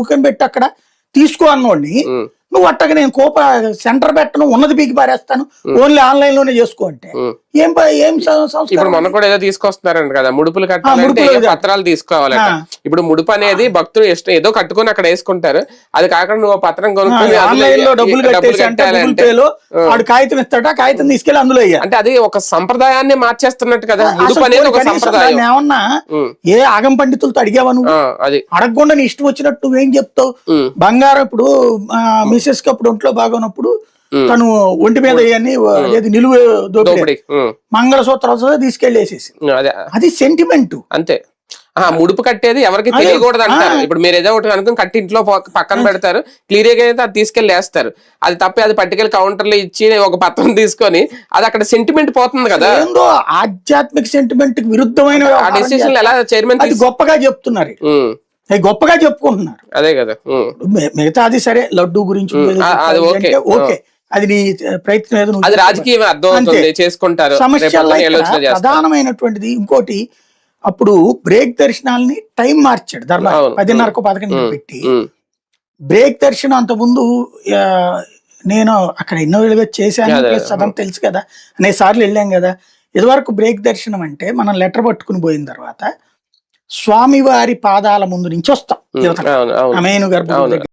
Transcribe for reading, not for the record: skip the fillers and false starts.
కూకని పెట్టి అక్కడ తీసుకో అన్నోడిని నువ్వు అట్టగా నేను సెంటర్ పెట్టను ఉన్నది పీకి పారేస్తాను ఓన్లీ ఆన్లైన్ లోనే చేసుకో అంటే ఏం సంస్కారం? ఇప్పుడు మొన్న కూడా ఏదో తీసుకొస్తున్నారంట కదా, ముడుపులు కట్టాలంటే పత్రాలు తీసుకోవాలంట. ఇప్పుడు ముడుపు అనేది భక్తులు ఏదో కట్టుకుని అక్కడ వేసుకుంటారు, అది కాకుండా నువ్వు పత్రం కొనుక్కొని ఆన్లైన్ లో డబ్బులు కట్టాలంటే వాడు కాగితం ఇస్తాడా, కాగితం తీసుకెళ్లి అందులో అంటే అది ఒక సంప్రదాయాన్ని మార్చేస్తున్నట్టు కదా. ముడుపు అనేది ఒక సంప్రదాయం. ఏమన్నా ఏ ఆగం పండితులతో అడిగావా నువ్వు? అది అడగకుండా నీ ఇష్టం వచ్చినట్టు నువ్వేం చెప్తావు? బంగారం ఇప్పుడు మిసెస్ కి అప్పుడు ఒంట్లో బాగున్నప్పుడు తను ఒంటి మీద నిలువ దోపిడీ మంగళసూత్రాలు తీసుకెళ్లేసేసి అది సెంటిమెంట్ అంతే. ముడుపు కట్టేది ఎవరికి తెలియకూడదు అంటారు. ఇప్పుడు మీరు ఏదో ఒకటి అనుకుని కట్టి ఇంట్లో పక్కన పెడతారు, క్లియర్ గా అయితే అది తీసుకెళ్లి వేస్తారు. అది తప్పి అది పట్టుకెళ్ళి కౌంటర్లో ఇచ్చి ఒక పత్రం తీసుకొని అది అక్కడ సెంటిమెంట్ పోతుంది కదా. ఏందో ఆధ్యాత్మిక సెంటిమెంట్ కి విరుద్ధమైన డెసిషన్ ఎలా చైర్మన్ గొప్పగా చెప్తున్నారు, గొప్పగా చెప్పుకుంటున్నారు. అదే కదా. మిగతా అది సరే, లడ్డు గురించి ఓకే, అది నీ ప్రయత్నం ఏదో, అది రాజకీయం అర్థం అవుతుంది, చేసుకుంటారు. ప్రధానమైనటువంటిది ఇంకోటి, అప్పుడు బ్రేక్ దర్శనాలని టైం మార్చాడు ధర్మ 10:30 11 పెట్టి. బ్రేక్ దర్శనం అంతకుముందు నేను అక్కడ ఎన్నో వేలుగా చేశాను, ప్లస్ అదంతా తెలుసు కదా, అనేక సార్లు వెళ్ళాం కదా. ఇదివరకు బ్రేక్ దర్శనం అంటే మనం లెటర్ పట్టుకుని పోయిన తర్వాత స్వామివారి పాదాల ముందు నుంచి వస్తాం, మెయిన్ గర్భం దగ్గర